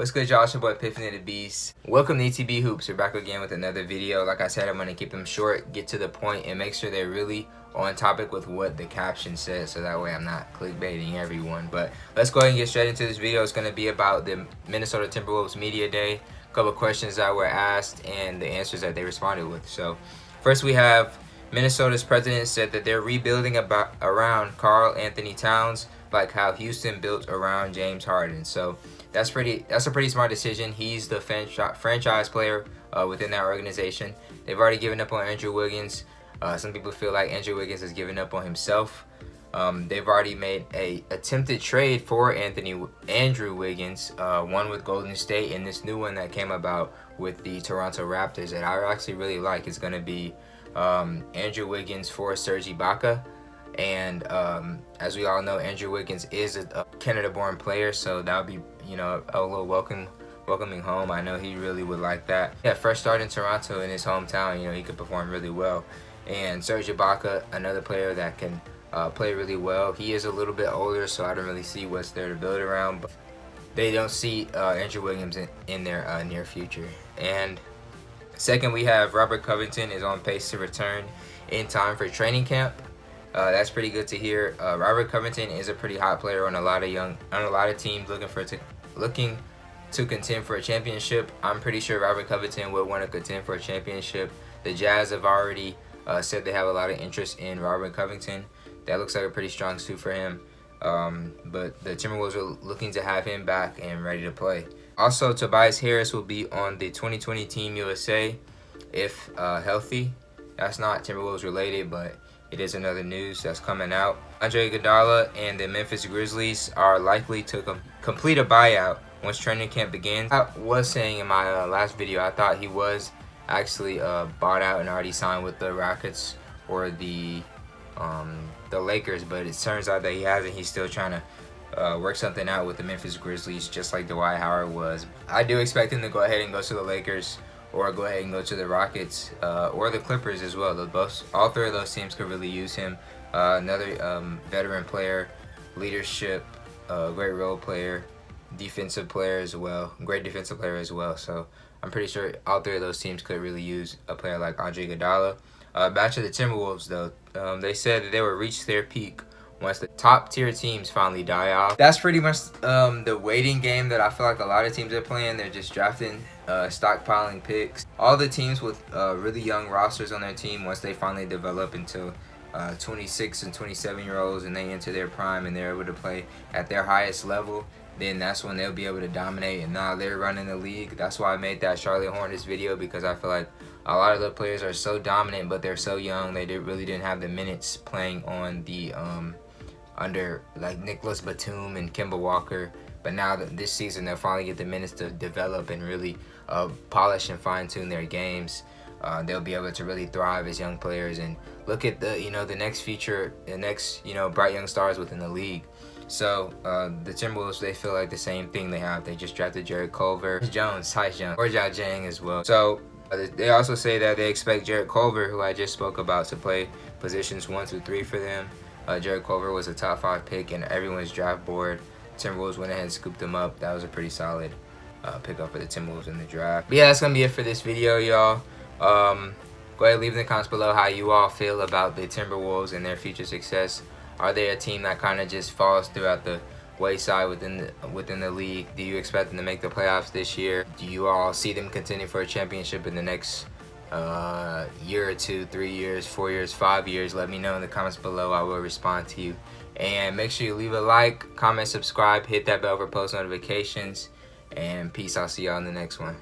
What's good, y'all? It's your boy Epiphany the Beast. Welcome to ETB Hoops. We're back again with another video. Like I said, I'm going to keep them short, get to the point, and make sure they're really on topic with what the caption says, so that way I'm not clickbaiting everyone. But let's go ahead and get straight into this video. It's going to be about the Minnesota Timberwolves Media Day, a couple of questions that were asked, and the answers that they responded with. So first we have Minnesota's president said that they're rebuilding around Karl Anthony Towns like how Houston built around James Harden. So that's a pretty smart decision. He's the franchise player within that organization. They've already given up on Andrew Wiggins. Some people feel like Andrew Wiggins has given up on himself. They've already made a attempted trade for Andrew Wiggins, one with Golden State, and this new one that came about with the Toronto Raptors that I actually really like is going to be Andrew Wiggins for Serge Ibaka. And as we all know, Andrew Wiggins is a Canada-born player, so that would be, a little welcoming home. I know he really would like that. Yeah, first start in Toronto in his hometown, he could perform really well. And Serge Ibaka, another player that can play really well. He is a little bit older, so I don't really see what's there to build around, but they don't see Andrew Wiggins in their near future. And second, we have Robert Covington is on pace to return in time for training camp. That's pretty good to hear. Robert Covington is a pretty hot player on a lot of teams looking to contend for a championship. I'm pretty sure Robert Covington would want to contend for a championship. The Jazz have already said they have a lot of interest in Robert Covington. That looks like a pretty strong suit for him. But the Timberwolves are looking to have him back and ready to play. Also, Tobias Harris will be on the 2020 Team USA if healthy. That's not Timberwolves related, but it is another news that's coming out. Andre Iguodala and the Memphis Grizzlies are likely to complete a buyout once training camp begins. I was saying in my last video, I thought he was actually bought out and already signed with the Rockets or the Lakers, but it turns out that he hasn't. He's still trying to work something out with the Memphis Grizzlies, just like Dwight Howard was. I do expect him to go ahead and go to the Lakers, or go ahead and go to the Rockets, or the Clippers as well. All three of those teams could really use him. Another veteran player, leadership, great role player, defensive player as well, great defensive player as well. So I'm pretty sure all three of those teams could really use a player like Andre Iguodala. Back to the Timberwolves though, they said that they will reach their peak once the top tier teams finally die off. That's pretty much the waiting game that I feel like a lot of teams are playing. They're just drafting, stockpiling picks. All the teams with really young rosters on their team, once they finally develop into 26 and 27-year-olds and they enter their prime and they're able to play at their highest level, then that's when they'll be able to dominate. And now they're running the league. That's why I made that Charlotte Hornets video, because I feel like a lot of the players are so dominant, but they're so young. They really didn't have the minutes playing on the under like Nicholas Batum and Kemba Walker. But now that this season, they'll finally get the minutes to develop and really polish and fine-tune their games. They'll be able to really thrive as young players and look at the next future, the next bright young stars within the league. So the Timberwolves, they feel like the same thing they have. They just drafted Jarrett Culver, Tyus Jones, or Ja Jang as well. So they also say that they expect Jarrett Culver, who I just spoke about, to play positions 1 through 3 for them. Jarrett Culver was a top 5 pick in everyone's draft board. Timberwolves went ahead and scooped him up. That was a pretty solid pickup for the Timberwolves in the draft. But yeah, that's gonna be it for this video, y'all. Go ahead and leave in the comments below how you all feel about the Timberwolves and their future success. Are they a team that kind of just falls throughout the wayside within the league? Do you expect them to make the playoffs this year? Do you all see them contending for a championship in the next year or 2, 3 years, 4 years, 5 years? Let me know in the comments below. I will respond to you. And make sure you leave a like, comment, subscribe, hit that bell for post notifications. And peace. I'll see y'all in the next one.